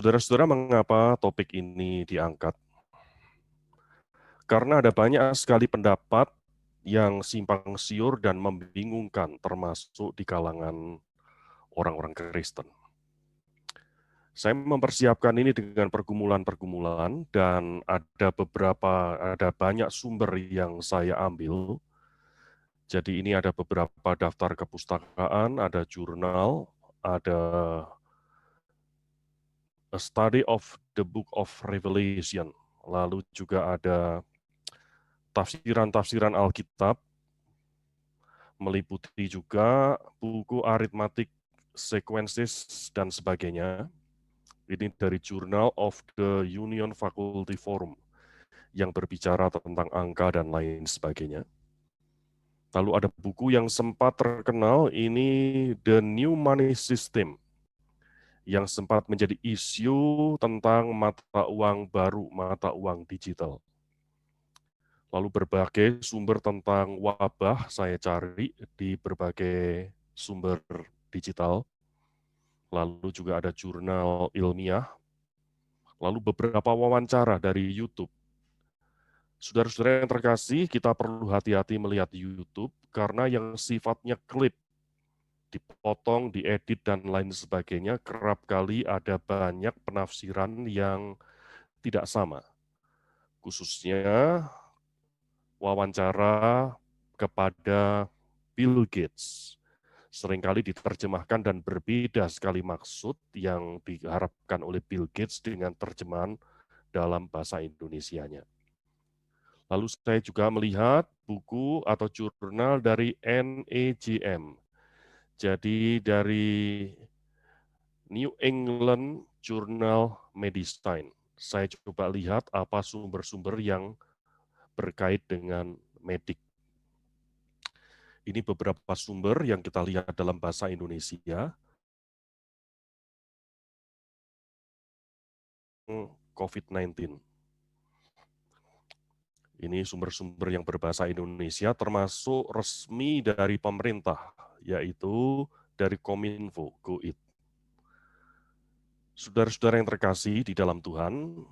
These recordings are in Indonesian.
Saudara-saudara, mengapa topik ini diangkat? Karena ada banyak sekali pendapat yang simpang siur dan membingungkan, termasuk di kalangan orang-orang Kristen. Saya mempersiapkan ini dengan pergumulan-pergumulan dan ada banyak sumber yang saya ambil. Jadi ini ada beberapa daftar kepustakaan, ada jurnal, ada A Study of the Book of Revelation, lalu juga ada tafsiran-tafsiran Alkitab, meliputi juga buku Arithmetic Sequences dan sebagainya. Ini dari Journal of the Union Faculty Forum yang berbicara tentang angka dan lain sebagainya. Lalu ada buku yang sempat terkenal, ini The New Money System, yang sempat menjadi isu tentang mata uang baru, mata uang digital. Lalu berbagai sumber tentang wabah saya cari di berbagai sumber digital. Lalu juga ada jurnal ilmiah. Lalu beberapa wawancara dari YouTube. Saudara-saudara yang terkasih, kita perlu hati-hati melihat YouTube karena yang sifatnya klip, dipotong, diedit, dan lain sebagainya, kerap kali ada banyak penafsiran yang tidak sama. Khususnya wawancara kepada Bill Gates. Seringkali diterjemahkan dan berbeda sekali maksud yang diharapkan oleh Bill Gates dengan terjemahan dalam bahasa Indonesianya. Lalu saya juga melihat buku atau jurnal dari NEJM. Jadi dari New England Journal Medicine. Saya coba lihat apa sumber-sumber yang berkait dengan medik. Ini beberapa sumber yang kita lihat dalam bahasa Indonesia. COVID-19. Ini sumber-sumber yang berbahasa Indonesia termasuk resmi dari pemerintah, yaitu dari Kominfo, Go.id. Saudara-saudara yang terkasih di dalam Tuhan,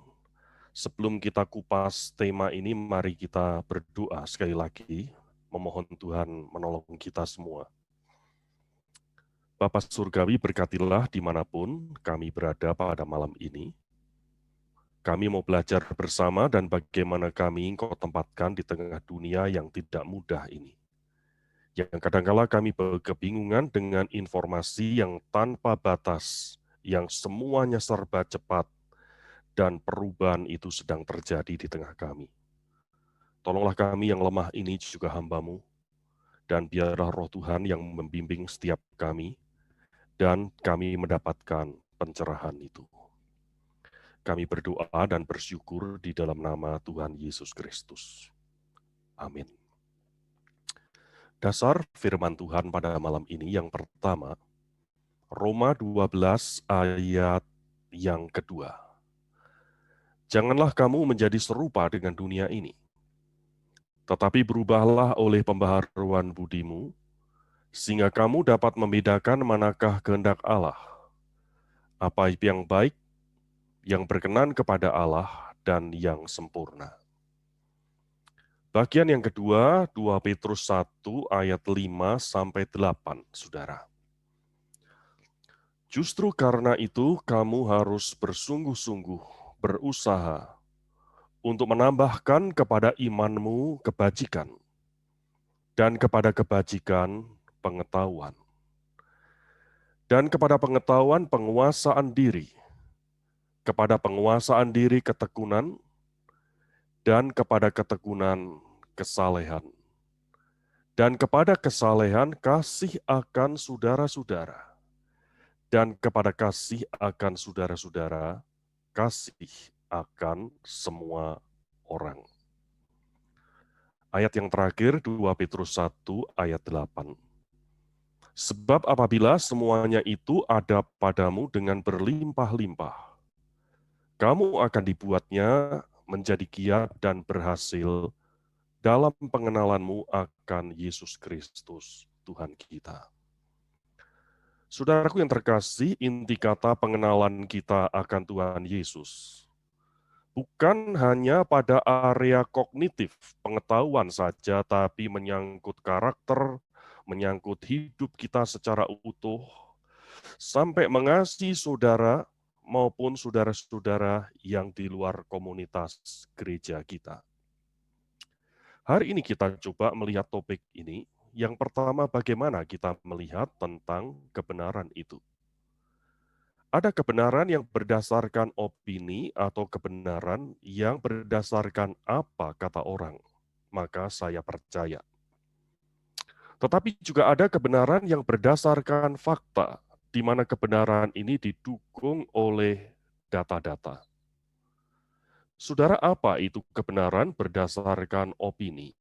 sebelum kita kupas tema ini, mari kita berdoa sekali lagi, memohon Tuhan menolong kita semua. Bapa Surgawi, berkatilah dimanapun kami berada pada malam ini. Kami mau belajar bersama dan bagaimana kami Engkau tempatkan di tengah dunia yang tidak mudah ini. Yang kadangkala kami kebingungan dengan informasi yang tanpa batas, yang semuanya serba cepat, dan perubahan itu sedang terjadi di tengah kami. Tolonglah kami yang lemah ini juga hamba-Mu, dan biarlah Roh Tuhan yang membimbing setiap kami, dan kami mendapatkan pencerahan itu. Kami berdoa dan bersyukur di dalam nama Tuhan Yesus Kristus. Amin. Dasar firman Tuhan pada malam ini yang pertama, Roma 12 ayat yang kedua. Janganlah kamu menjadi serupa dengan dunia ini, tetapi berubahlah oleh pembaharuan budimu, sehingga kamu dapat membedakan manakah kehendak Allah, apa yang baik, yang berkenan kepada Allah, dan yang sempurna. Bagian yang kedua, 2 Petrus 1 ayat 5-8, saudara. Justru karena itu kamu harus bersungguh-sungguh berusaha untuk menambahkan kepada imanmu kebajikan, dan kepada kebajikan pengetahuan, dan kepada pengetahuan penguasaan diri, kepada penguasaan diri ketekunan, dan kepada ketekunan kesalehan, dan kepada kesalehan kasih akan saudara-saudara, dan kepada kasih akan saudara-saudara, kasih akan semua orang. Ayat yang terakhir, 2 Petrus 1 ayat 8. Sebab apabila semuanya itu ada padamu dengan berlimpah-limpah, kamu akan dibuatnya menjadi giat dan berhasil dalam pengenalanmu akan Yesus Kristus, Tuhan kita. Saudaraku yang terkasih, inti kata pengenalan kita akan Tuhan Yesus bukan hanya pada area kognitif pengetahuan saja, tapi menyangkut karakter, menyangkut hidup kita secara utuh, sampai mengasihi saudara maupun saudara-saudara yang di luar komunitas gereja kita. Hari ini kita coba melihat topik ini. Yang pertama, bagaimana kita melihat tentang kebenaran itu. Ada kebenaran yang berdasarkan opini atau kebenaran yang berdasarkan apa kata orang, maka saya percaya. Tetapi juga ada kebenaran yang berdasarkan fakta, di mana kebenaran ini didukung oleh data-data. Saudara, apa itu kebenaran berdasarkan opini?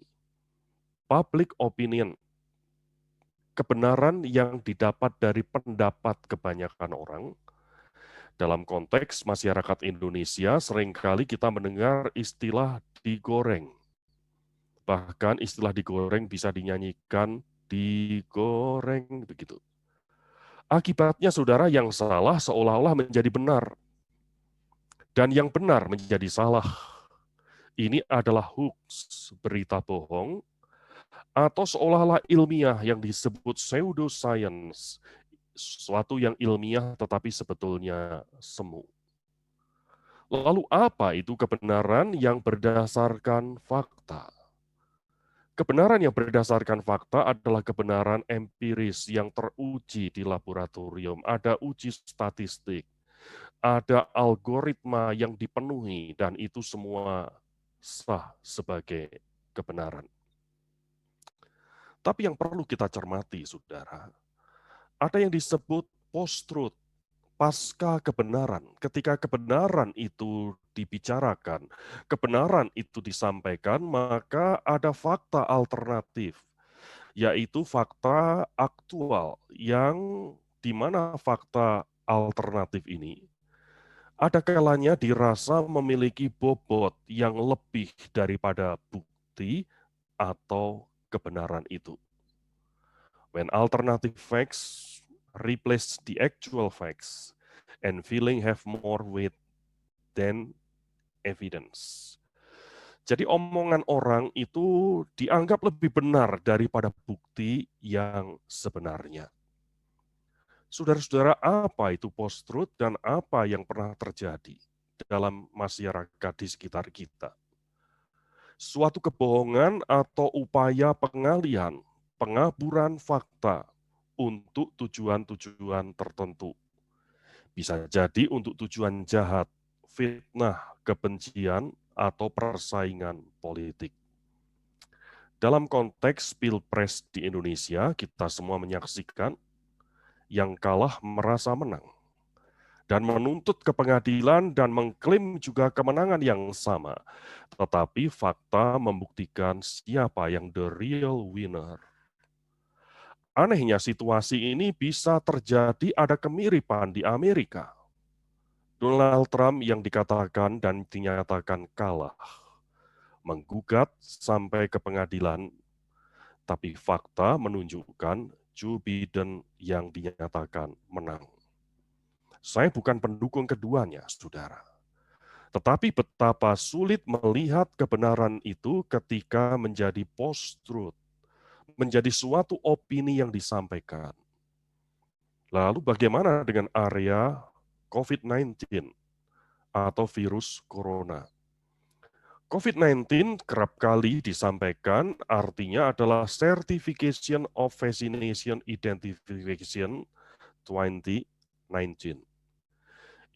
Public opinion, kebenaran yang didapat dari pendapat kebanyakan orang. Dalam konteks masyarakat Indonesia, seringkali kita mendengar istilah digoreng. Bahkan istilah digoreng bisa dinyanyikan digoreng begitu. Akibatnya saudara, yang salah seolah-olah menjadi benar. Dan yang benar menjadi salah. Ini adalah hoax, berita bohong, atau seolah-olah ilmiah yang disebut pseudoscience, sesuatu yang ilmiah tetapi sebetulnya semu. Lalu apa itu kebenaran yang berdasarkan fakta? Kebenaran yang berdasarkan fakta adalah kebenaran empiris yang teruji di laboratorium. Ada uji statistik, ada algoritma yang dipenuhi, dan itu semua sah sebagai kebenaran. Tapi yang perlu kita cermati, saudara, ada yang disebut post-truth, pasca kebenaran. Ketika kebenaran itu dibicarakan, kebenaran itu disampaikan, maka ada fakta alternatif, yaitu fakta aktual, yang di mana fakta alternatif ini ada kalanya dirasa memiliki bobot yang lebih daripada bukti atau kebenaran itu. When alternative facts replace the actual facts, and feeling have more weight than evidence. Jadi omongan orang itu dianggap lebih benar daripada bukti yang sebenarnya. Saudara-saudara, apa itu post-truth dan apa yang pernah terjadi dalam masyarakat di sekitar kita? Suatu kebohongan atau upaya pengalihan, pengaburan fakta untuk tujuan-tujuan tertentu. Bisa jadi untuk tujuan jahat, fitnah, kebencian, atau persaingan politik. Dalam konteks Pilpres di Indonesia, kita semua menyaksikan yang kalah merasa menang dan menuntut ke pengadilan dan mengklaim juga kemenangan yang sama. Tetapi fakta membuktikan siapa yang the real winner. Anehnya situasi ini bisa terjadi, ada kemiripan di Amerika. Donald Trump yang dikatakan dan dinyatakan kalah, menggugat sampai ke pengadilan, tapi fakta menunjukkan Joe Biden yang dinyatakan menang. Saya bukan pendukung keduanya, saudara. Tetapi betapa sulit melihat kebenaran itu ketika menjadi post-truth, menjadi suatu opini yang disampaikan. Lalu bagaimana dengan area COVID-19 atau virus corona? COVID-19 kerap kali disampaikan artinya adalah Certification of Vaccination Identification 2019.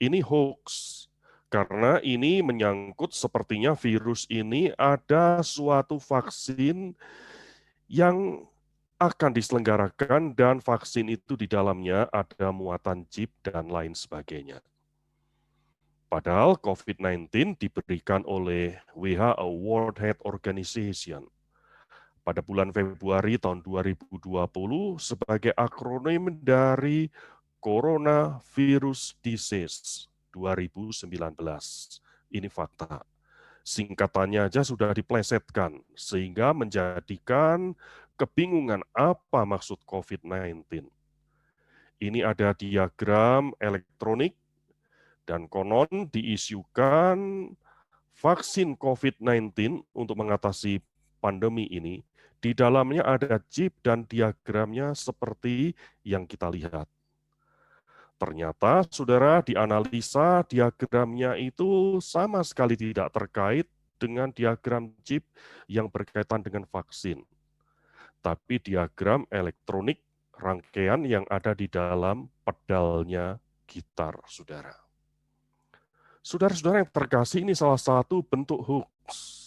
Ini hoax, karena ini menyangkut sepertinya virus ini ada suatu vaksin yang akan diselenggarakan dan vaksin itu di dalamnya ada muatan chip dan lain sebagainya. Padahal COVID-19 diberikan oleh WHO, World Health Organization, pada bulan Februari tahun 2020 sebagai akronim dari Coronavirus Disease 2019. Ini fakta. Singkatannya aja sudah diplesetkan, sehingga menjadikan kebingungan apa maksud COVID-19. Ini ada diagram elektronik dan konon diisukan vaksin COVID-19 untuk mengatasi pandemi ini. Di dalamnya ada chip dan diagramnya seperti yang kita lihat. Ternyata, saudara, dianalisa diagramnya itu sama sekali tidak terkait dengan diagram chip yang berkaitan dengan vaksin, tapi diagram elektronik rangkaian yang ada di dalam pedalnya gitar, saudara. Saudara-saudara yang terkasih, ini salah satu bentuk hoax.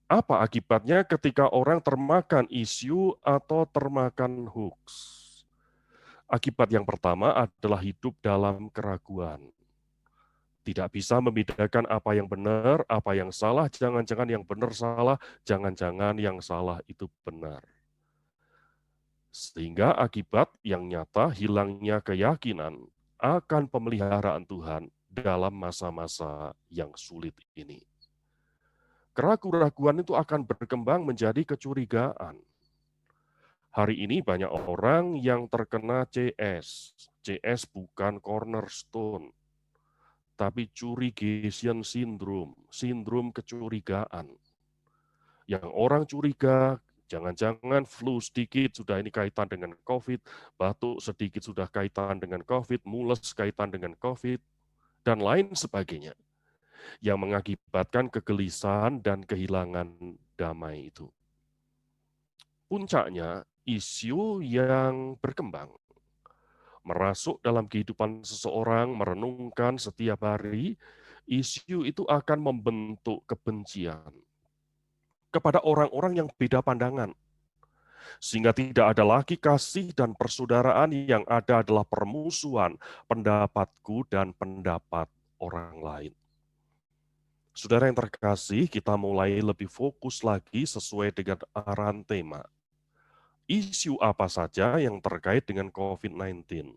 Apa akibatnya ketika orang termakan isu atau termakan hoax? Akibat yang pertama adalah hidup dalam keraguan. Tidak bisa membedakan apa yang benar, apa yang salah, jangan-jangan yang benar salah, jangan-jangan yang salah itu benar. Sehingga akibat yang nyata hilangnya keyakinan akan pemeliharaan Tuhan dalam masa-masa yang sulit ini. Keraguan-keraguan itu akan berkembang menjadi kecurigaan. Hari ini banyak orang yang terkena CS. CS bukan cornerstone, tapi curigation syndrome, sindrom kecurigaan. Yang orang curiga, jangan-jangan flu sedikit sudah ini kaitan dengan COVID, batuk sedikit sudah kaitan dengan COVID, mules kaitan dengan COVID, dan lain sebagainya, yang mengakibatkan kegelisahan dan kehilangan damai itu. Puncaknya, isu yang berkembang merasuk dalam kehidupan seseorang, merenungkan setiap hari, isu itu akan membentuk kebencian kepada orang-orang yang beda pandangan. Sehingga tidak ada lagi kasih dan persaudaraan, yang ada adalah permusuhan pendapatku dan pendapat orang lain. Saudara yang terkasih, kita mulai lebih fokus lagi sesuai dengan arahan tema. Isu apa saja yang terkait dengan COVID-19?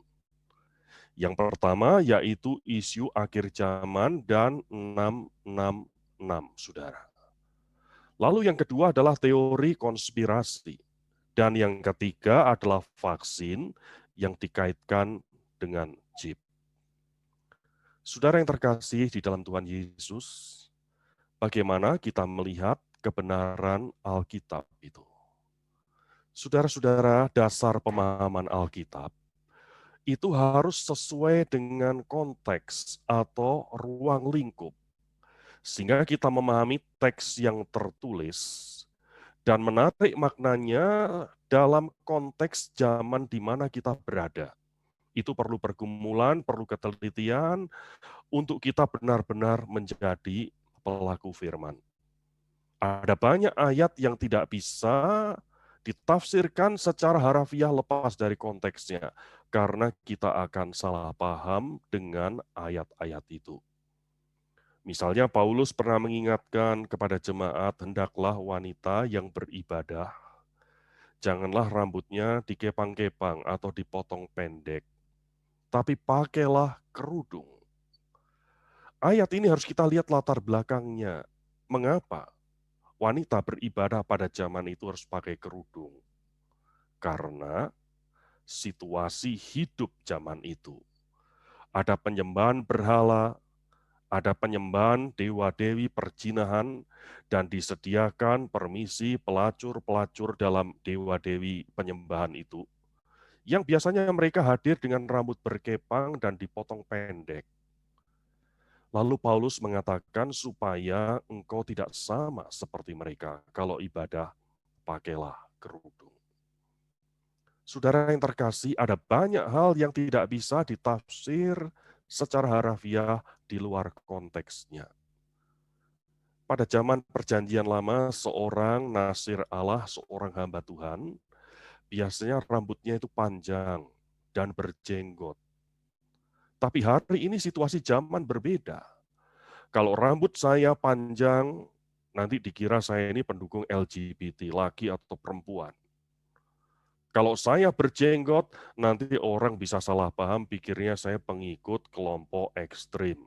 Yang pertama yaitu isu akhir zaman dan 666, saudara. Lalu yang kedua adalah teori konspirasi. Dan yang ketiga adalah vaksin yang dikaitkan dengan chip. Saudara yang terkasih di dalam Tuhan Yesus, bagaimana kita melihat kebenaran Alkitab itu? Saudara-saudara, dasar pemahaman Alkitab itu harus sesuai dengan konteks atau ruang lingkup, sehingga kita memahami teks yang tertulis dan menarik maknanya dalam konteks zaman di mana kita berada. Itu perlu pergumulan, perlu ketelitian untuk kita benar-benar menjadi pelaku firman. Ada banyak ayat yang tidak bisa ditafsirkan secara harafiah lepas dari konteksnya, karena kita akan salah paham dengan ayat-ayat itu. Misalnya Paulus pernah mengingatkan kepada jemaat, hendaklah wanita yang beribadah, janganlah rambutnya dikepang-kepang atau dipotong pendek, tapi pakailah kerudung. Ayat ini harus kita lihat latar belakangnya. Mengapa wanita beribadah pada zaman itu harus pakai kerudung? Karena situasi hidup zaman itu. Ada penyembahan berhala, ada penyembahan dewa-dewi perjinahan, dan disediakan permisi pelacur-pelacur dalam dewa-dewi penyembahan itu, yang biasanya mereka hadir dengan rambut berkepang dan dipotong pendek. Lalu Paulus mengatakan supaya engkau tidak sama seperti mereka, kalau ibadah pakailah kerudung. Saudara yang terkasih, ada banyak hal yang tidak bisa ditafsir secara harafiah di luar konteksnya. Pada zaman perjanjian lama, seorang nasir Allah, seorang hamba Tuhan, biasanya rambutnya itu panjang dan berjenggot. Tapi hari ini situasi zaman berbeda. Kalau rambut saya panjang, nanti dikira saya ini pendukung LGBT, laki atau perempuan. Kalau saya berjenggot, nanti orang bisa salah paham, pikirnya saya pengikut kelompok ekstrim.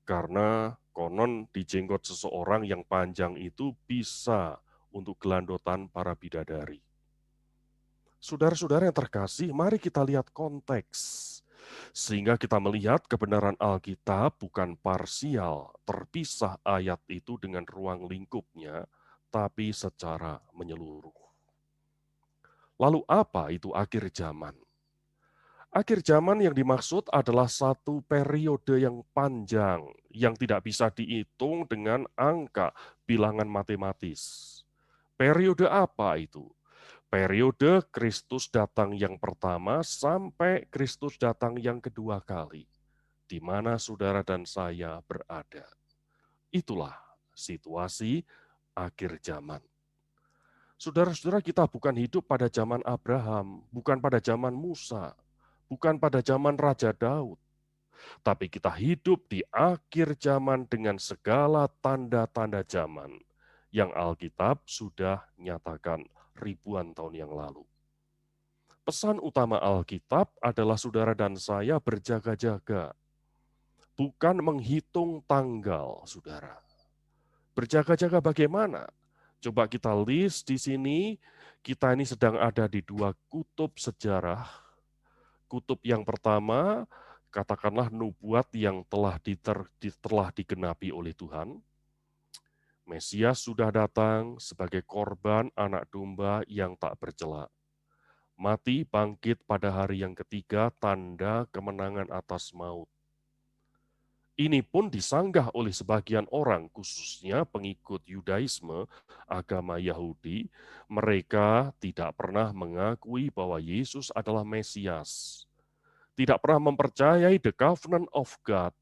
Karena konon di jenggot seseorang yang panjang itu bisa untuk gelandotan para bidadari. Saudara-saudara yang terkasih, mari kita lihat konteks. Sehingga kita melihat kebenaran Alkitab bukan parsial, terpisah ayat itu dengan ruang lingkupnya, tapi secara menyeluruh. Lalu apa itu akhir zaman? Akhir zaman yang dimaksud adalah satu periode yang panjang, yang tidak bisa dihitung dengan angka bilangan matematis. Periode apa itu? Periode Kristus datang yang pertama sampai Kristus datang yang kedua kali, di mana saudara dan saya berada. Itulah situasi akhir zaman. Saudara-saudara, kita bukan hidup pada zaman Abraham, bukan pada zaman Musa, bukan pada zaman Raja Daud, tapi kita hidup di akhir zaman dengan segala tanda-tanda zaman yang Alkitab sudah nyatakan ribuan tahun yang lalu. Pesan utama Alkitab adalah saudara dan saya berjaga-jaga, bukan menghitung tanggal, saudara. Berjaga-jaga bagaimana? Coba kita list di sini, kita ini sedang ada di dua kutub sejarah. Kutub yang pertama, katakanlah nubuat yang telah digenapi oleh Tuhan. Mesias sudah datang sebagai korban anak domba yang tak bercela. Mati bangkit pada hari yang ketiga, tanda kemenangan atas maut. Ini pun disanggah oleh sebagian orang, khususnya pengikut Yudaisme, agama Yahudi. Mereka tidak pernah mengakui bahwa Yesus adalah Mesias. Tidak pernah mempercayai the covenant of God.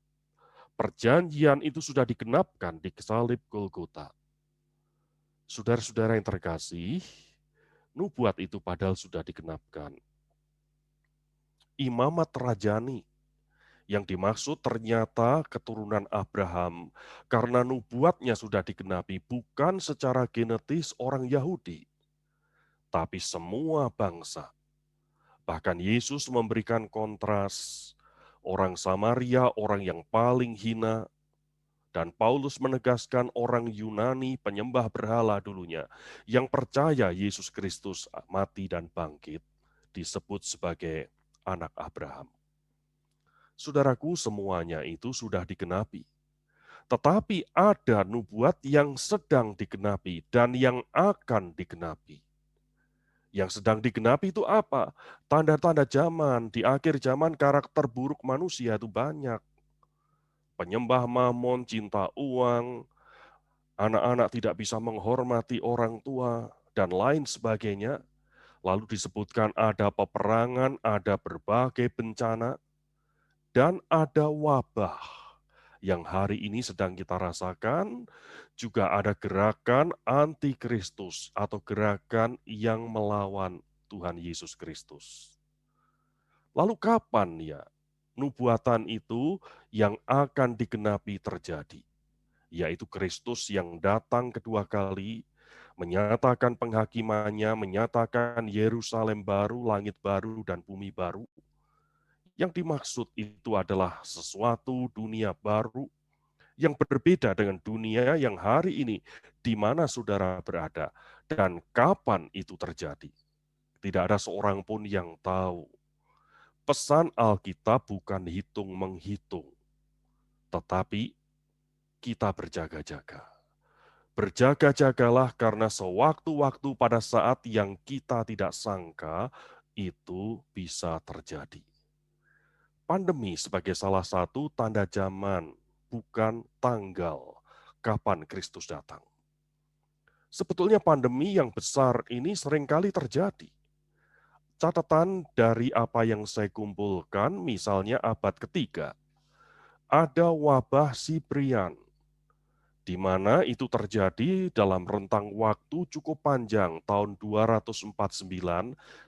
Perjanjian itu sudah digenapkan di salib Golgota. Saudara-saudara yang terkasih, nubuat itu padahal sudah digenapkan. Imamat rajani yang dimaksud ternyata keturunan Abraham karena nubuatnya sudah digenapi bukan secara genetis orang Yahudi, tapi semua bangsa. Bahkan Yesus memberikan kontras, orang Samaria, orang yang paling hina, dan Paulus menegaskan orang Yunani penyembah berhala dulunya yang percaya Yesus Kristus mati dan bangkit disebut sebagai anak Abraham. Saudaraku, semuanya itu sudah digenapi. Tetapi ada nubuat yang sedang digenapi dan yang akan digenapi. Yang sedang digenapi itu apa? Tanda-tanda zaman. Di akhir zaman karakter buruk manusia itu banyak. Penyembah mamon, cinta uang, anak-anak tidak bisa menghormati orang tua, dan lain sebagainya. Lalu disebutkan ada peperangan, ada berbagai bencana, dan ada wabah yang hari ini sedang kita rasakan. Juga ada gerakan anti-Kristus atau gerakan yang melawan Tuhan Yesus Kristus. Lalu kapan ya nubuatan itu yang akan digenapi terjadi? Yaitu Kristus yang datang kedua kali, menyatakan penghakimannya, menyatakan Yerusalem baru, langit baru, dan bumi baru. Yang dimaksud itu adalah sesuatu dunia baru yang berbeda dengan dunia yang hari ini di mana saudara berada dan kapan itu terjadi. Tidak ada seorang pun yang tahu. Pesan Alkitab bukan hitung-menghitung, tetapi kita berjaga-jaga. Berjaga-jagalah karena sewaktu-waktu pada saat yang kita tidak sangka itu bisa terjadi. Pandemi sebagai salah satu tanda zaman, bukan tanggal kapan Kristus datang. Sebetulnya pandemi yang besar ini seringkali terjadi. Catatan dari apa yang saya kumpulkan, misalnya abad ketiga, ada wabah Siprian, di mana itu terjadi dalam rentang waktu cukup panjang, tahun 249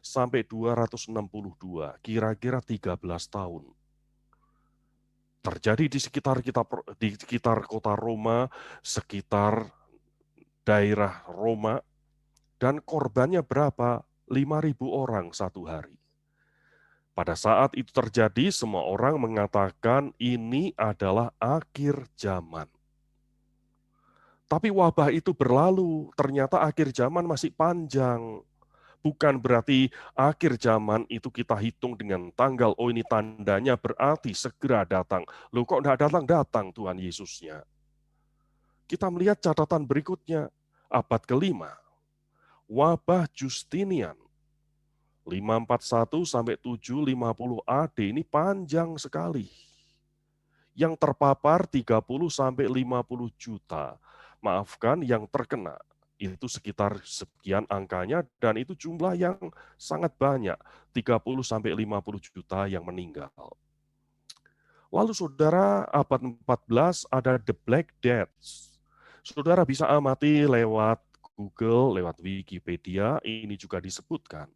sampai 262, kira-kira 13 tahun. Terjadi di sekitar kota Roma, sekitar daerah Roma, dan korbannya berapa? 5.000 orang satu hari. Pada saat itu terjadi, semua orang mengatakan ini adalah akhir zaman. Tapi wabah itu berlalu, ternyata akhir zaman masih panjang. Bukan berarti akhir zaman itu kita hitung dengan tanggal, oh ini tandanya berarti segera datang. Loh kok enggak datang-datang Tuhan Yesusnya? Kita melihat catatan berikutnya, abad kelima, wabah Justinian, 541 sampai 750 AD, ini panjang sekali. Yang terpapar 30 sampai 50 juta. Maafkan, yang terkena itu sekitar sekian angkanya, dan itu jumlah yang sangat banyak, 30 sampai 50 juta yang meninggal. Lalu saudara, abad 14 ada The Black Death. Saudara bisa amati lewat Google, lewat Wikipedia, ini juga disebutkan.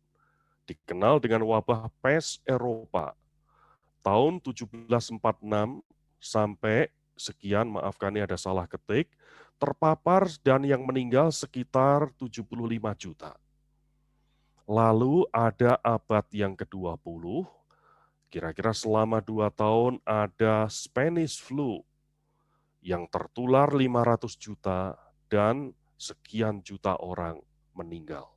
Dikenal dengan wabah pes Eropa. Tahun 1746 sampai sekian, maafkan ini ada salah ketik, terpapar dan yang meninggal sekitar 75 juta. Lalu ada abad yang ke-20, kira-kira selama 2 tahun ada Spanish flu yang tertular 500 juta dan sekian juta orang meninggal.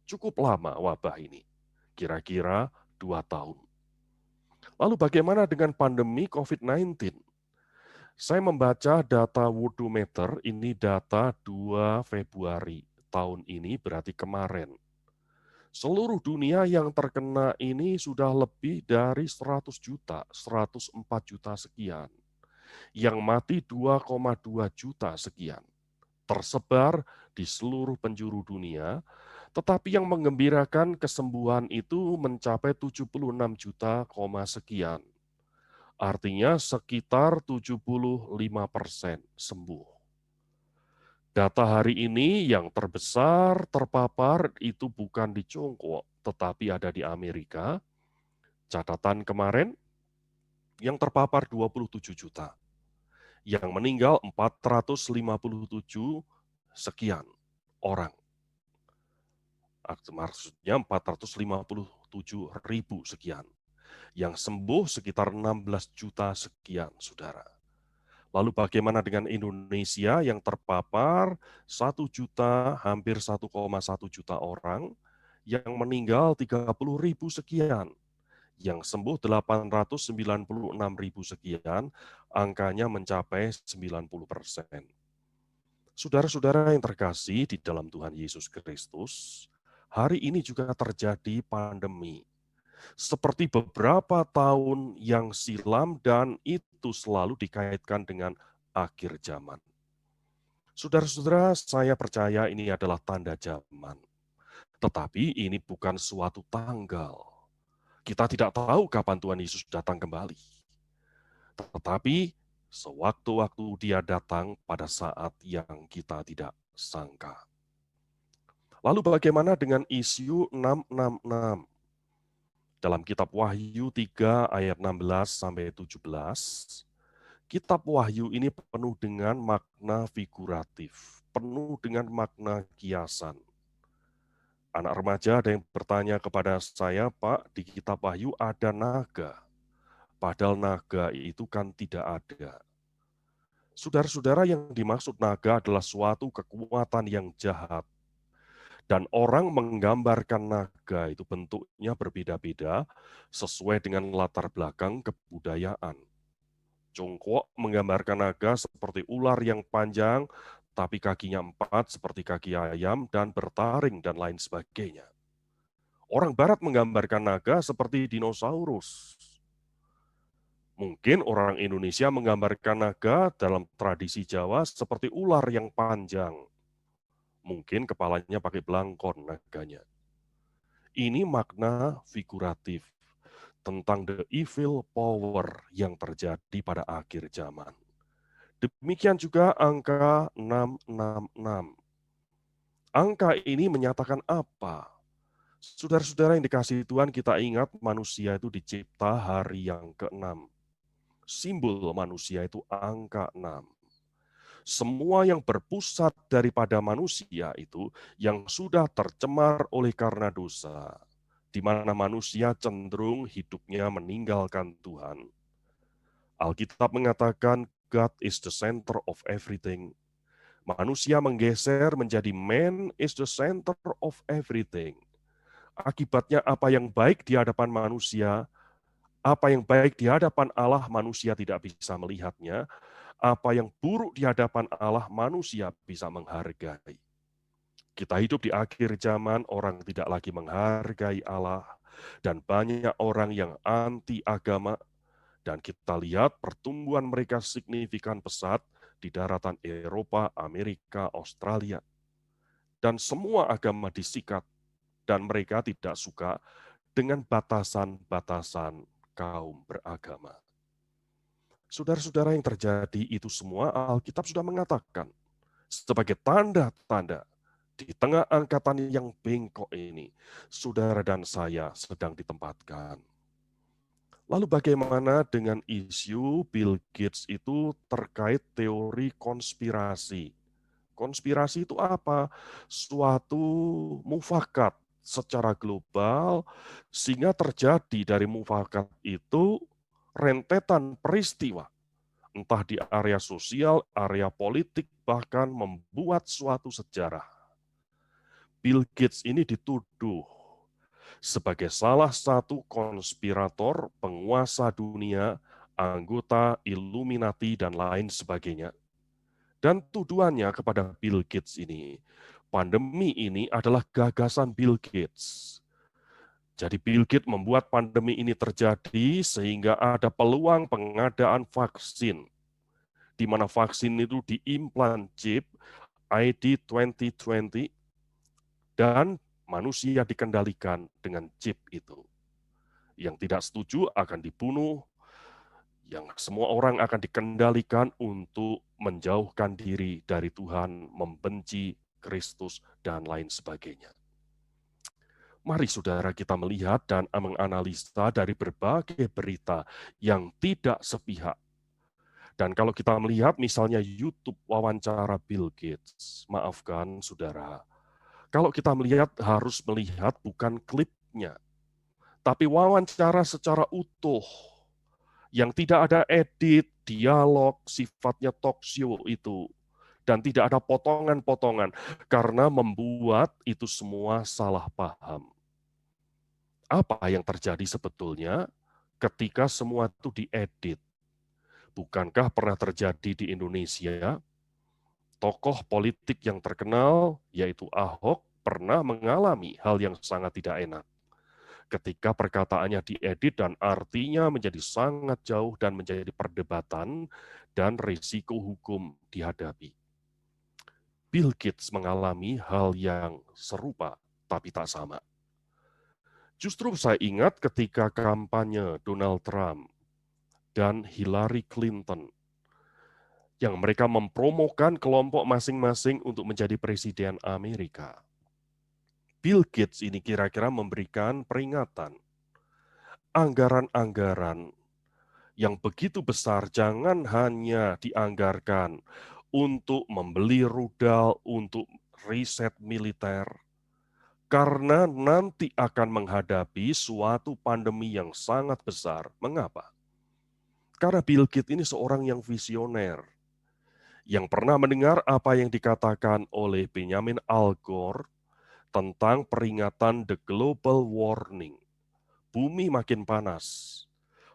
Cukup lama wabah ini, kira-kira 2 tahun. Lalu bagaimana dengan pandemi COVID-19? Saya membaca data Worldometer, ini data 2 Februari tahun ini, berarti kemarin. Seluruh dunia yang terkena ini sudah lebih dari 100 juta, 104 juta sekian. Yang mati 2,2 juta sekian. Tersebar di seluruh penjuru dunia, tetapi yang menggembirakan kesembuhan itu mencapai 76 juta, sekian. Artinya sekitar 75% sembuh. Data hari ini yang terbesar terpapar itu bukan di Tiongkok, tetapi ada di Amerika. Catatan kemarin, yang terpapar 27 juta. Yang meninggal 457 sekian orang. Maksudnya 457 ribu sekian. Yang sembuh sekitar 16 juta sekian, saudara. Lalu bagaimana dengan Indonesia yang terpapar 1 juta, hampir 1,1 juta orang, yang meninggal 30 ribu sekian, yang sembuh 896 ribu sekian, angkanya mencapai 90%. Saudara-saudara yang terkasih di dalam Tuhan Yesus Kristus, hari ini juga terjadi pandemi. Seperti beberapa tahun yang silam, dan itu selalu dikaitkan dengan akhir zaman. Saudara-saudara, saya percaya ini adalah tanda zaman. Tetapi ini bukan suatu tanggal. Kita tidak tahu kapan Tuhan Yesus datang kembali. Tetapi sewaktu-waktu Dia datang pada saat yang kita tidak sangka. Lalu bagaimana dengan isu 666? Dalam kitab Wahyu 3 ayat 16 sampai 17, kitab Wahyu ini penuh dengan makna figuratif, penuh dengan makna kiasan. Anak remaja ada yang bertanya kepada saya, Pak, di kitab Wahyu ada naga. Padahal naga itu kan tidak ada. Saudara-saudara, yang dimaksud naga adalah suatu kekuatan yang jahat. Dan orang menggambarkan naga itu bentuknya berbeda-beda sesuai dengan latar belakang kebudayaan. Tiongkok menggambarkan naga seperti ular yang panjang, tapi kakinya 4 seperti kaki ayam dan bertaring dan lain sebagainya. Orang Barat menggambarkan naga seperti dinosaurus. Mungkin orang Indonesia menggambarkan naga dalam tradisi Jawa seperti ular yang panjang. Mungkin kepalanya pakai belangkon naganya. Ini makna figuratif tentang the evil power yang terjadi pada akhir zaman. Demikian juga angka 666. Angka ini menyatakan apa? Saudara-saudara yang dikasihi Tuhan, kita ingat manusia itu dicipta hari yang ke-6. Simbol manusia itu angka 6. Semua yang berpusat daripada manusia itu yang sudah tercemar oleh karena dosa, di mana manusia cenderung hidupnya meninggalkan Tuhan. Alkitab mengatakan God is the center of everything. Manusia menggeser menjadi man is the center of everything. Akibatnya apa yang baik di hadapan manusia, apa yang baik di hadapan Allah, manusia tidak bisa melihatnya. Apa yang buruk di hadapan Allah, manusia bisa menghargai. Kita hidup di akhir zaman, orang tidak lagi menghargai Allah, dan banyak orang yang anti agama, dan kita lihat pertumbuhan mereka signifikan pesat di daratan Eropa, Amerika, Australia. Dan semua agama disikat, dan mereka tidak suka dengan batasan-batasan kaum beragama. Saudara-saudara, yang terjadi itu semua Alkitab sudah mengatakan sebagai tanda-tanda di tengah angkatan yang bengkok ini, saudara dan saya sedang ditempatkan. Lalu bagaimana dengan isu Bill Gates itu terkait teori konspirasi? Konspirasi itu apa? Suatu mufakat secara global sehingga terjadi dari mufakat itu rentetan peristiwa, entah di area sosial, area politik, bahkan membuat suatu sejarah. Bill Gates ini dituduh sebagai salah satu konspirator, penguasa dunia, anggota Illuminati, dan lain sebagainya. Dan tuduhannya kepada Bill Gates ini, pandemi ini adalah gagasan Bill Gates. Jadi Bill Gates membuat pandemi ini terjadi sehingga ada peluang pengadaan vaksin, di mana vaksin itu diimplan chip ID 2020 dan manusia dikendalikan dengan chip itu. Yang tidak setuju akan dibunuh, yang semua orang akan dikendalikan untuk menjauhkan diri dari Tuhan, membenci Kristus, dan lain sebagainya. Mari saudara kita melihat dan menganalisa dari berbagai berita yang tidak sepihak. Dan kalau kita melihat misalnya YouTube wawancara Bill Gates, maafkan saudara, kalau kita melihat harus melihat bukan klipnya, tapi wawancara secara utuh, yang tidak ada edit, dialog, sifatnya talk show itu, dan tidak ada potongan-potongan, karena membuat itu semua salah paham. Apa yang terjadi sebetulnya ketika semua itu diedit? Bukankah pernah terjadi di Indonesia, tokoh politik yang terkenal, yaitu Ahok, pernah mengalami hal yang sangat tidak enak ketika perkataannya diedit dan artinya menjadi sangat jauh dan menjadi perdebatan dan risiko hukum dihadapi. Bill Gates mengalami hal yang serupa tapi tak sama. Justru saya ingat ketika kampanye Donald Trump dan Hillary Clinton yang mereka mempromokan kelompok masing-masing untuk menjadi presiden Amerika. Bill Gates ini kira-kira memberikan peringatan. Anggaran-anggaran yang begitu besar jangan hanya dianggarkan untuk membeli rudal, untuk riset militer, karena nanti akan menghadapi suatu pandemi yang sangat besar. Mengapa? Karena Bill Gates ini seorang yang visioner, yang pernah mendengar apa yang dikatakan oleh Benjamin Al Gore tentang peringatan the global warming. Bumi makin panas.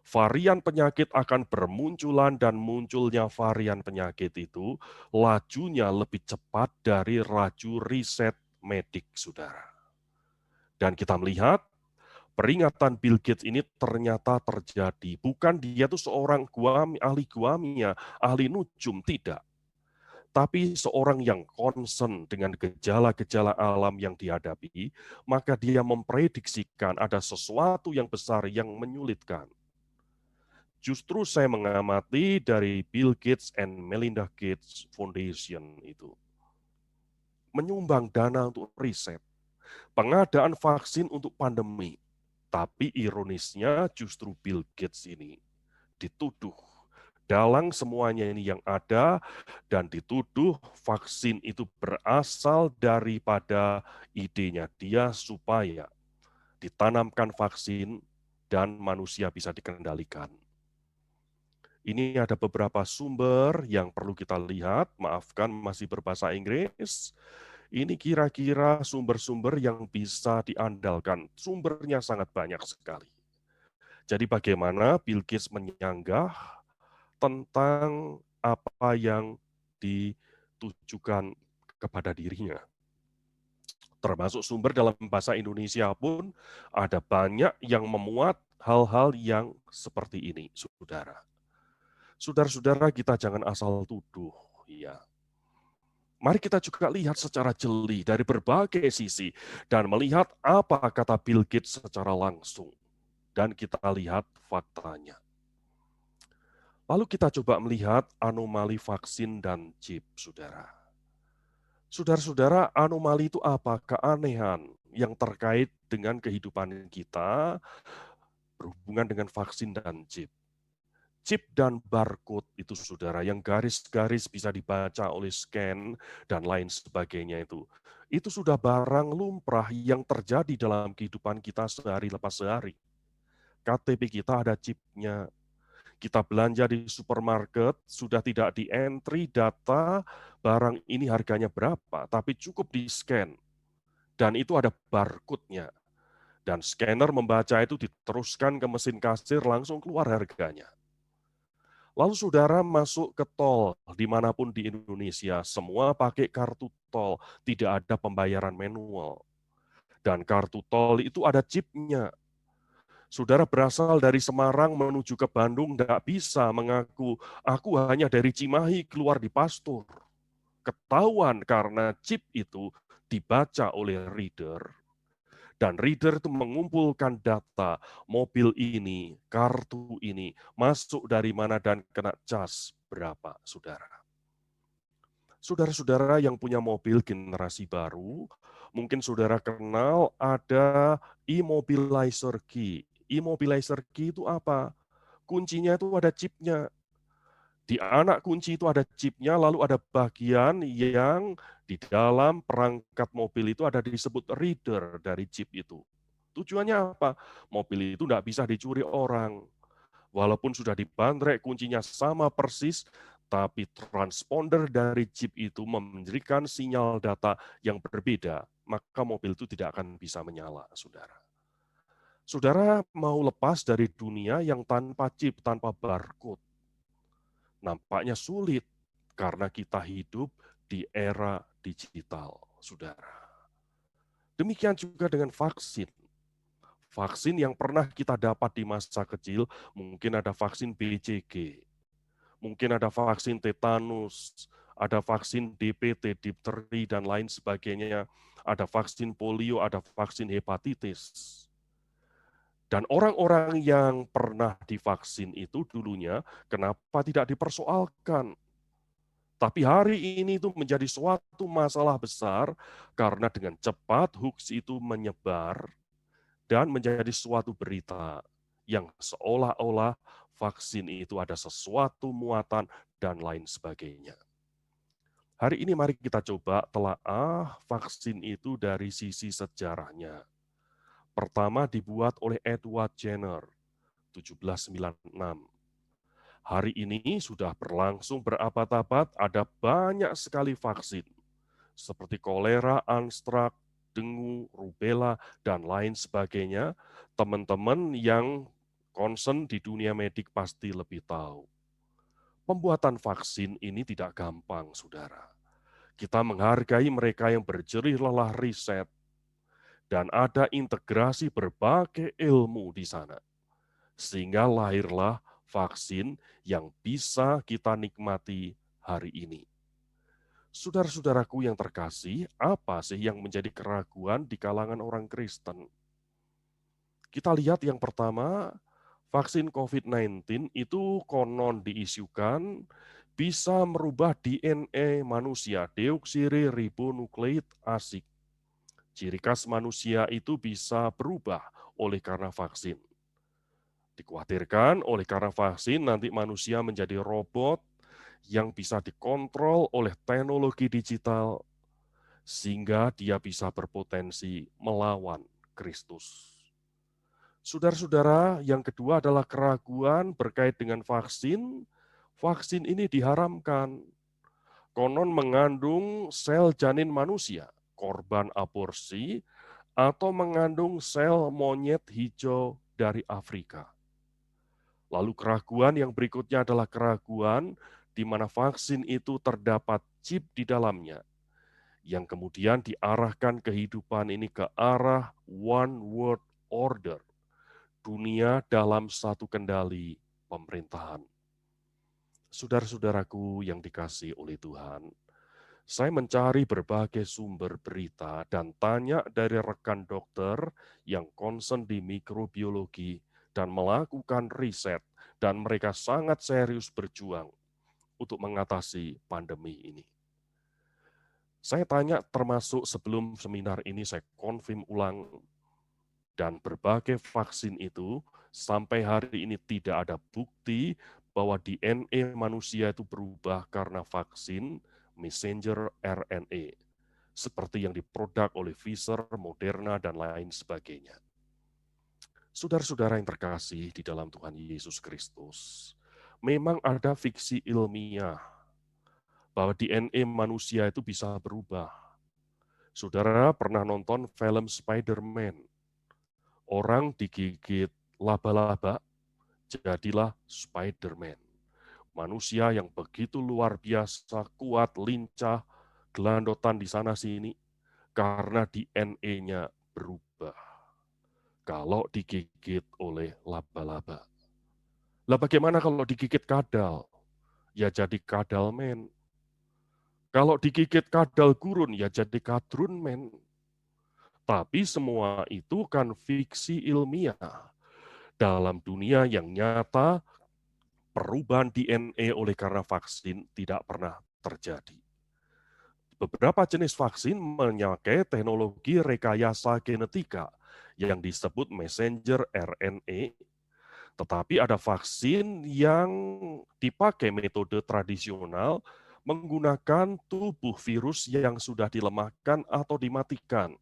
Varian penyakit akan bermunculan dan munculnya varian penyakit itu lajunya lebih cepat dari laju riset medik, saudara. Dan kita melihat peringatan Bill Gates ini ternyata terjadi. Bukan dia itu seorang ahli guamia, ahli nujum, tidak. Tapi seorang yang concern dengan gejala-gejala alam yang dihadapi, maka dia memprediksikan ada sesuatu yang besar yang menyulitkan. Justru saya mengamati dari Bill Gates and Melinda Gates Foundation itu. Menyumbang dana untuk riset, pengadaan vaksin untuk pandemi. Tapi ironisnya justru Bill Gates ini dituduh dalang semuanya ini yang ada dan dituduh vaksin itu berasal daripada idenya dia supaya ditanamkan vaksin dan manusia bisa dikendalikan. Ini ada beberapa sumber yang perlu kita lihat, maafkan masih berbahasa Inggris. Ini kira-kira sumber-sumber yang bisa diandalkan. Sumbernya sangat banyak sekali. Jadi bagaimana Bill Gates menyanggah tentang apa yang ditujukan kepada dirinya. Termasuk sumber dalam bahasa Indonesia pun ada banyak yang memuat hal-hal yang seperti ini, saudara. Saudara-saudara, kita jangan asal tuduh, ya. Mari kita juga lihat secara jeli dari berbagai sisi dan melihat apa kata Bill Gates secara langsung. Dan kita lihat faktanya. Lalu kita coba melihat anomali vaksin dan chip, saudara. Saudara-saudara, anomali itu apa? Keanehan yang terkait dengan kehidupan kita berhubungan dengan vaksin dan chip. Chip dan barcode itu, saudara, yang garis-garis bisa dibaca oleh scan dan lain sebagainya itu sudah barang lumrah yang terjadi dalam kehidupan kita sehari lepas sehari. KTP kita ada chipnya. Kita belanja di supermarket, sudah tidak di-entry data barang ini harganya berapa, tapi cukup di-scan. Dan itu ada barcode-nya. Dan scanner membaca itu diteruskan ke mesin kasir, langsung keluar harganya. Lalu saudara masuk ke tol, dimanapun di Indonesia, semua pakai kartu tol, tidak ada pembayaran manual. Dan kartu tol itu ada chipnya. Saudara berasal dari Semarang menuju ke Bandung, tidak bisa mengaku, aku hanya dari Cimahi keluar di Pastur. Ketahuan karena chip itu dibaca oleh reader. Dan reader itu mengumpulkan data mobil ini, kartu ini, masuk dari mana dan kena cas berapa, saudara. Saudara-saudara yang punya mobil generasi baru, mungkin saudara kenal ada immobilizer key. Immobilizer key itu apa? Kuncinya itu ada chipnya. Di anak kunci itu ada chipnya, lalu ada bagian yang di dalam perangkat mobil itu ada disebut reader dari chip itu. Tujuannya apa? Mobil itu tidak bisa dicuri orang. Walaupun sudah dibandrek kuncinya sama persis, tapi transponder dari chip itu memberikan sinyal data yang berbeda, maka mobil itu tidak akan bisa menyala, saudara. Saudara mau lepas dari dunia yang tanpa chip, tanpa barcode. Nampaknya sulit karena kita hidup di era digital, saudara. Demikian juga dengan vaksin. Vaksin yang pernah kita dapat di masa kecil, mungkin ada vaksin BCG, mungkin ada vaksin tetanus, ada vaksin DPT, difteri, dan lain sebagainya, ada vaksin polio, ada vaksin hepatitis. Dan orang-orang yang pernah divaksin itu dulunya, kenapa tidak dipersoalkan? Tapi hari ini itu menjadi suatu masalah besar karena dengan cepat hoax itu menyebar dan menjadi suatu berita yang seolah-olah vaksin itu ada sesuatu muatan dan lain sebagainya. Hari ini mari kita coba telaah vaksin itu dari sisi sejarahnya. Pertama dibuat oleh Edward Jenner, 1796. Hari ini sudah berlangsung berabad-abad, ada banyak sekali vaksin, seperti kolera, anstrak, dengu, rubella, dan lain sebagainya. Teman-teman yang concern di dunia medik pasti lebih tahu. Pembuatan vaksin ini tidak gampang, saudara. Kita menghargai mereka yang berjerih lelah riset, dan ada integrasi berbagai ilmu di sana. Sehingga lahirlah vaksin yang bisa kita nikmati hari ini. Saudara-saudaraku yang terkasih, apa sih yang menjadi keraguan di kalangan orang Kristen? Kita lihat yang pertama, vaksin COVID-19 itu konon diisukan bisa merubah DNA manusia, deoksiribonukleik asid. Ciri khas manusia itu bisa berubah oleh karena vaksin. Dikhawatirkan oleh karena vaksin nanti manusia menjadi robot yang bisa dikontrol oleh teknologi digital sehingga dia bisa berpotensi melawan Kristus. Saudara-saudara, yang kedua adalah keraguan berkait dengan vaksin. Vaksin ini diharamkan. Konon mengandung sel janin manusia korban aborsi atau mengandung sel monyet hijau dari Afrika. Lalu keraguan yang berikutnya adalah keraguan di mana vaksin itu terdapat chip di dalamnya, yang kemudian diarahkan kehidupan ini ke arah one world order, dunia dalam satu kendali pemerintahan. Saudara-saudaraku yang dikasihi oleh Tuhan, saya mencari berbagai sumber berita dan tanya dari rekan dokter yang concern di mikrobiologi dan melakukan riset, dan mereka sangat serius berjuang untuk mengatasi pandemi ini. Saya tanya termasuk sebelum seminar ini saya konfirm ulang, dan berbagai vaksin itu sampai hari ini tidak ada bukti bahwa DNA manusia itu berubah karena vaksin messenger RNA, seperti yang diproduk oleh Pfizer, Moderna, dan lain sebagainya. Saudara-saudara yang terkasih di dalam Tuhan Yesus Kristus, memang ada fiksi ilmiah bahwa DNA manusia itu bisa berubah. Saudara pernah nonton film Spider-Man? Orang digigit laba-laba, jadilah Spider-Man. Manusia yang begitu luar biasa, kuat, lincah, gelandotan di sana-sini, karena DNA-nya berubah kalau digigit oleh laba-laba. Lah bagaimana kalau digigit kadal? Ya jadi kadalmen. Kalau digigit kadal gurun, ya jadi kadrunmen. Tapi semua itu kan fiksi ilmiah. Dalam dunia yang nyata, perubahan DNA oleh karena vaksin tidak pernah terjadi. Beberapa jenis vaksin memakai teknologi rekayasa genetika yang disebut messenger RNA, tetapi ada vaksin yang dipakai metode tradisional menggunakan tubuh virus yang sudah dilemahkan atau dimatikan,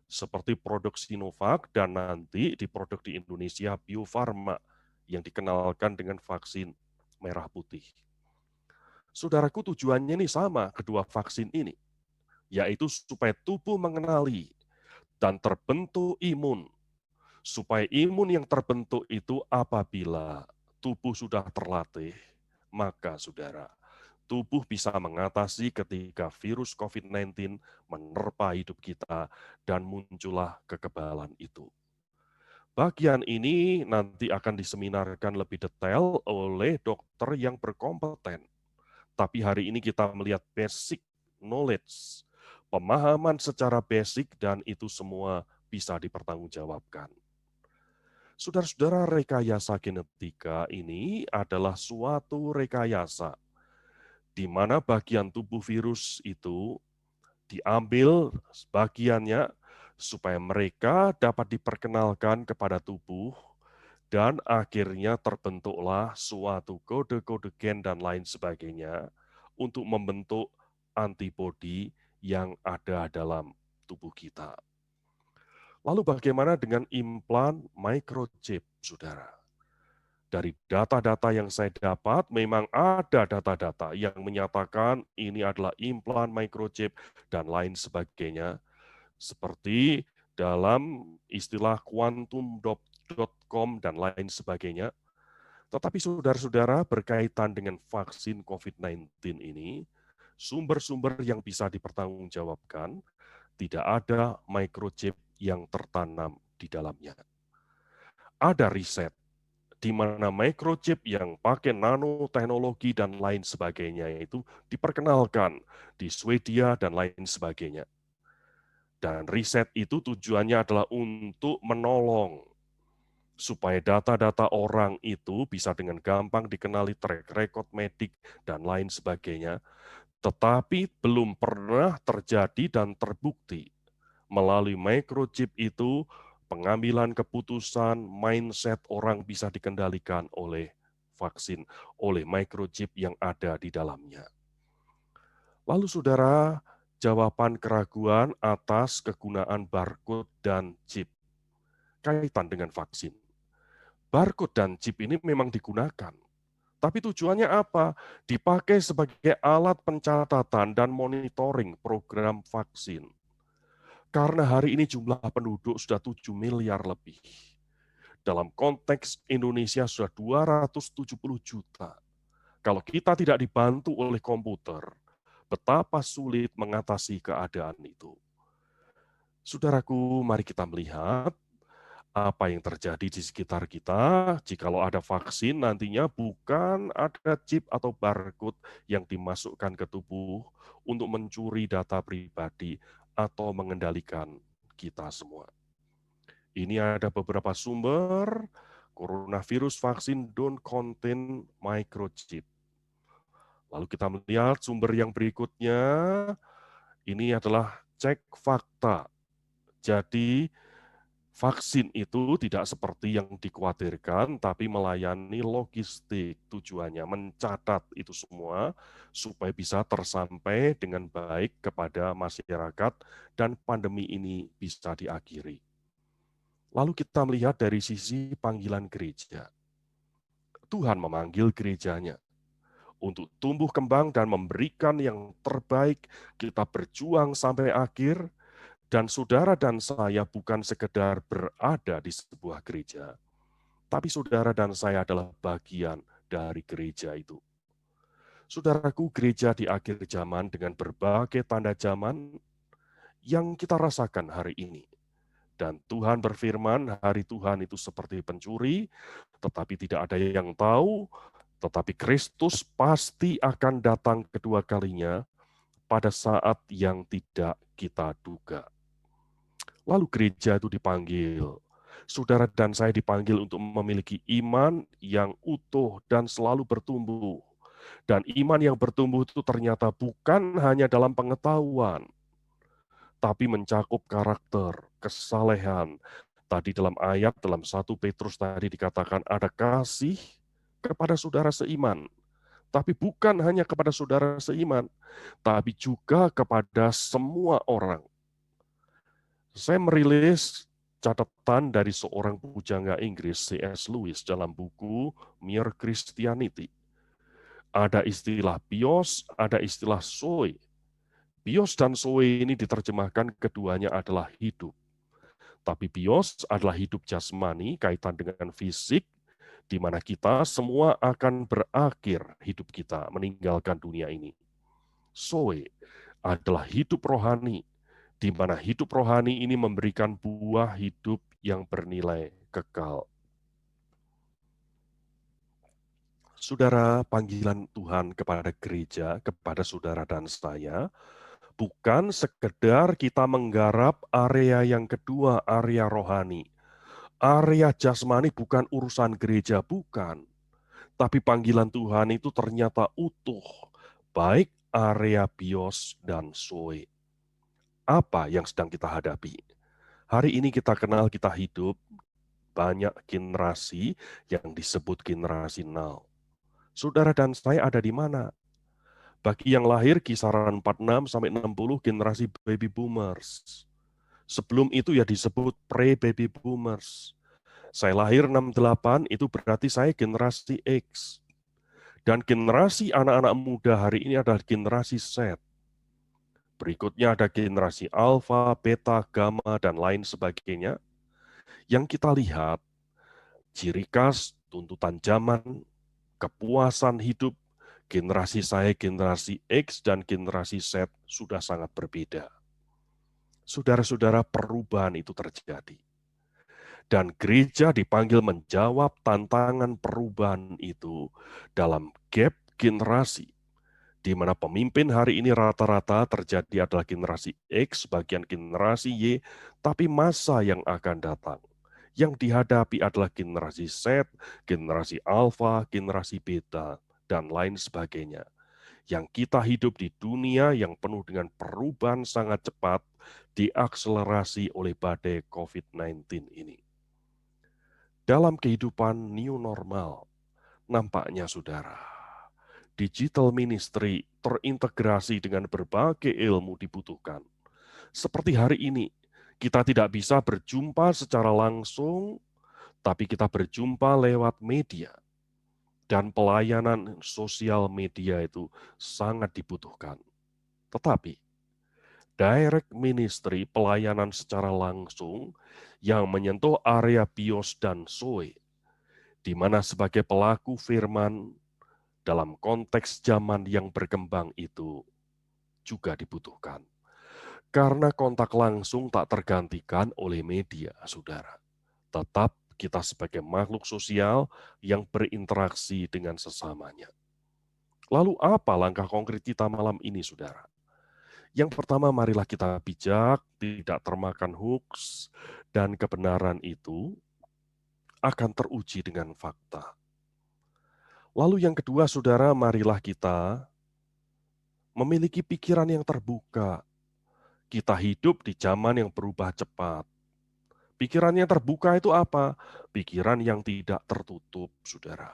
seperti produk Sinovac dan nanti diproduk di Indonesia Bio Farma yang dikenalkan dengan vaksin merah putih. Saudaraku, tujuannya ini sama kedua vaksin ini, yaitu supaya tubuh mengenali dan terbentuk imun. Supaya imun yang terbentuk itu apabila tubuh sudah terlatih, maka saudara, tubuh bisa mengatasi ketika virus COVID-19 menerpa hidup kita dan muncullah kekebalan itu. Bagian ini nanti akan diseminarkan lebih detail oleh dokter yang berkompeten. Tapi hari ini kita melihat basic knowledge, pemahaman secara basic, dan itu semua bisa dipertanggungjawabkan. Saudara-saudara, rekayasa genetika ini adalah suatu rekayasa di mana bagian tubuh virus itu diambil sebagiannya supaya mereka dapat diperkenalkan kepada tubuh dan akhirnya terbentuklah suatu kode-kode gen dan lain sebagainya untuk membentuk antibodi yang ada dalam tubuh kita. Lalu bagaimana dengan implan microchip, saudara? Dari data-data yang saya dapat, memang ada data-data yang menyatakan ini adalah implan microchip dan lain sebagainya, seperti dalam istilah quantum.com dan lain sebagainya. Tetapi saudara-saudara, berkaitan dengan vaksin COVID-19 ini, sumber-sumber yang bisa dipertanggungjawabkan, tidak ada microchip yang tertanam di dalamnya. Ada riset di mana microchip yang pakai nanoteknologi dan lain sebagainya itu diperkenalkan di Swedia dan lain sebagainya. Dan riset itu tujuannya adalah untuk menolong supaya data-data orang itu bisa dengan gampang dikenali, track record medik dan lain sebagainya, tetapi belum pernah terjadi dan terbukti melalui microchip itu pengambilan keputusan, mindset orang bisa dikendalikan oleh vaksin, oleh microchip yang ada di dalamnya. Lalu saudara, jawaban keraguan atas kegunaan barcode dan chip kaitan dengan vaksin. Barcode dan chip ini memang digunakan, tapi tujuannya apa? Dipakai sebagai alat pencatatan dan monitoring program vaksin. Karena hari ini jumlah penduduk sudah 7 miliar lebih. Dalam konteks Indonesia sudah 270 juta. Kalau kita tidak dibantu oleh komputer, betapa sulit mengatasi keadaan itu. Saudaraku, mari kita melihat apa yang terjadi di sekitar kita. Jikalau ada vaksin, nantinya bukan ada chip atau barcode yang dimasukkan ke tubuh untuk mencuri data pribadi atau mengendalikan kita semua. Ini ada beberapa sumber. Coronavirus vaksin don't contain microchip. Lalu kita melihat sumber yang berikutnya. Ini adalah cek fakta. Jadi vaksin itu tidak seperti yang dikhawatirkan, tapi melayani logistik. Tujuannya mencatat itu semua supaya bisa tersampai dengan baik kepada masyarakat dan pandemi ini bisa diakhiri. Lalu kita melihat dari sisi panggilan gereja. Tuhan memanggil gerejanya untuk tumbuh kembang dan memberikan yang terbaik. Kita berjuang sampai akhir, dan saudara dan saya bukan sekedar berada di sebuah gereja, tapi saudara dan saya adalah bagian dari gereja itu. Saudaraku, gereja di akhir zaman dengan berbagai tanda zaman yang kita rasakan hari ini. Dan Tuhan berfirman, hari Tuhan itu seperti pencuri, tetapi tidak ada yang tahu, tetapi Kristus pasti akan datang kedua kalinya pada saat yang tidak kita duga. Lalu gereja itu dipanggil. Saudara dan saya dipanggil untuk memiliki iman yang utuh dan selalu bertumbuh. Dan iman yang bertumbuh itu ternyata bukan hanya dalam pengetahuan, tapi mencakup karakter, kesalehan. Tadi dalam ayat, dalam 1 Petrus tadi dikatakan ada kasih kepada saudara seiman. Tapi bukan hanya kepada saudara seiman, tapi juga kepada semua orang. Saya merilis catatan dari seorang pujangga Inggris, C.S. Lewis, dalam buku Mere Christianity. Ada istilah bios, ada istilah zoe. Bios dan zoe ini diterjemahkan keduanya adalah hidup. Tapi bios adalah hidup jasmani, kaitan dengan fisik, di mana kita semua akan berakhir hidup kita meninggalkan dunia ini. Zoe adalah hidup rohani, di mana hidup rohani ini memberikan buah hidup yang bernilai kekal. Saudara, panggilan Tuhan kepada gereja, kepada saudara dan saya, bukan sekedar kita menggarap area yang kedua, area rohani. Area jasmani bukan urusan gereja, bukan. Tapi panggilan Tuhan itu ternyata utuh, baik area bios dan zoe. Apa yang sedang kita hadapi? Hari ini kita kenal, kita hidup banyak generasi yang disebut generasi now. Saudara dan saya ada di mana? Bagi yang lahir kisaran 46 sampai 60 generasi baby boomers. Sebelum itu ya disebut pre-baby boomers. Saya lahir 68, itu berarti saya generasi X. Dan generasi anak-anak muda hari ini adalah generasi Z. Berikutnya ada generasi alfa, beta, gamma, dan lain sebagainya. Yang kita lihat, ciri khas, tuntutan zaman, kepuasan hidup, generasi saya, generasi X, dan generasi Z sudah sangat berbeda. Saudara-saudara, perubahan itu terjadi. Dan gereja dipanggil menjawab tantangan perubahan itu dalam gap generasi, di mana pemimpin hari ini rata-rata terjadi adalah generasi X, bagian generasi Y, tapi masa yang akan datang, yang dihadapi adalah generasi Z, generasi alfa, generasi beta, dan lain sebagainya. Yang kita hidup di dunia yang penuh dengan perubahan sangat cepat, diakselerasi oleh badai COVID-19 ini. Dalam kehidupan new normal, nampaknya saudara, digital ministry terintegrasi dengan berbagai ilmu dibutuhkan. Seperti hari ini, kita tidak bisa berjumpa secara langsung, tapi kita berjumpa lewat media. Dan pelayanan sosial media itu sangat dibutuhkan. Tetapi, direct ministry, pelayanan secara langsung yang menyentuh area bios dan zoe, di mana sebagai pelaku firman dalam konteks zaman yang berkembang itu juga dibutuhkan. Karena kontak langsung tak tergantikan oleh media, saudara. Tetap kita sebagai makhluk sosial yang berinteraksi dengan sesamanya. Lalu apa langkah konkret kita malam ini, saudara? Yang pertama, marilah kita bijak, tidak termakan hoax, dan kebenaran itu akan teruji dengan fakta. Lalu yang kedua, saudara, marilah kita memiliki pikiran yang terbuka. Kita hidup di zaman yang berubah cepat. Pikiran yang terbuka itu apa? Pikiran yang tidak tertutup, saudara.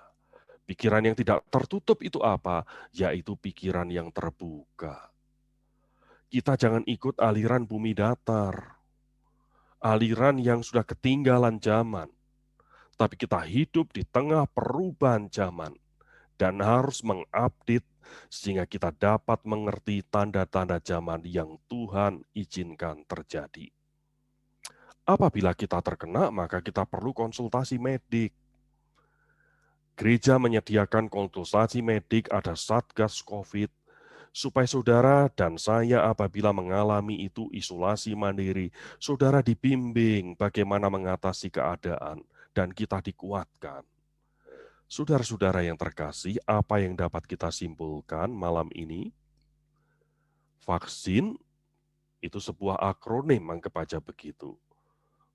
Pikiran yang tidak tertutup itu apa? Yaitu pikiran yang terbuka. Kita jangan ikut aliran bumi datar, aliran yang sudah ketinggalan zaman. Tapi kita hidup di tengah perubahan zaman dan harus mengupdate sehingga kita dapat mengerti tanda-tanda zaman yang Tuhan izinkan terjadi. Apabila kita terkena, maka kita perlu konsultasi medik. Gereja menyediakan konsultasi medik, ada Satgas COVID, supaya saudara dan saya apabila mengalami itu isolasi mandiri, saudara dibimbing bagaimana mengatasi keadaan dan kita dikuatkan. Saudara-saudara yang terkasih, apa yang dapat kita simpulkan malam ini? Vaksin itu sebuah akronim, anggap aja begitu.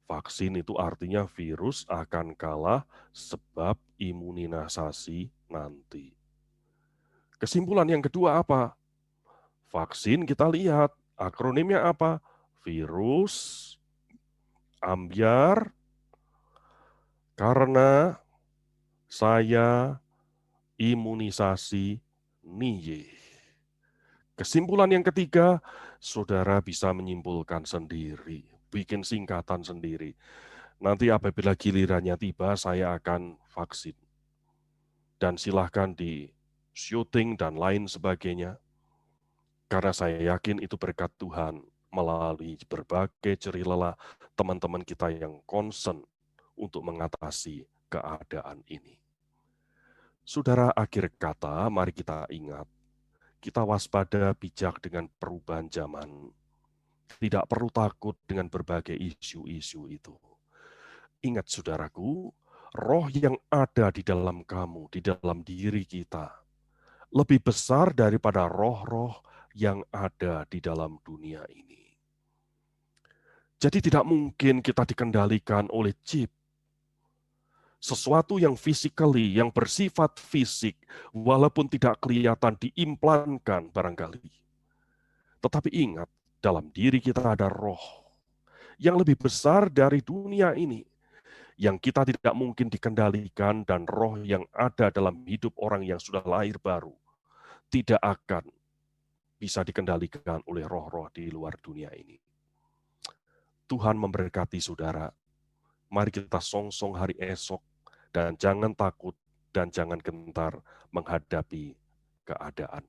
Vaksin itu artinya virus akan kalah sebab imunisasi nanti. Kesimpulan yang kedua apa? Vaksin kita lihat, akronimnya apa? Virus, ambyar, karena saya imunisasi niye. Kesimpulan yang ketiga, saudara bisa menyimpulkan sendiri, bikin singkatan sendiri. Nanti apabila gilirannya tiba, saya akan vaksin. Dan silahkan di syuting dan lain sebagainya. Karena saya yakin itu berkat Tuhan melalui berbagai cerita teman-teman kita yang concern untuk mengatasi keadaan ini. Saudara, akhir kata, mari kita ingat, kita waspada bijak dengan perubahan zaman. Tidak perlu takut dengan berbagai isu-isu itu. Ingat saudaraku, roh yang ada di dalam kamu, di dalam diri kita, lebih besar daripada roh-roh yang ada di dalam dunia ini. Jadi tidak mungkin kita dikendalikan oleh chip. Sesuatu yang physically, yang bersifat fisik, walaupun tidak kelihatan diimplankan barangkali. Tetapi ingat, dalam diri kita ada roh yang lebih besar dari dunia ini, yang kita tidak mungkin dikendalikan, dan roh yang ada dalam hidup orang yang sudah lahir baru tidak akan bisa dikendalikan oleh roh-roh di luar dunia ini. Tuhan memberkati saudara. Mari kita songsong hari esok, dan jangan takut dan jangan gentar menghadapi keadaan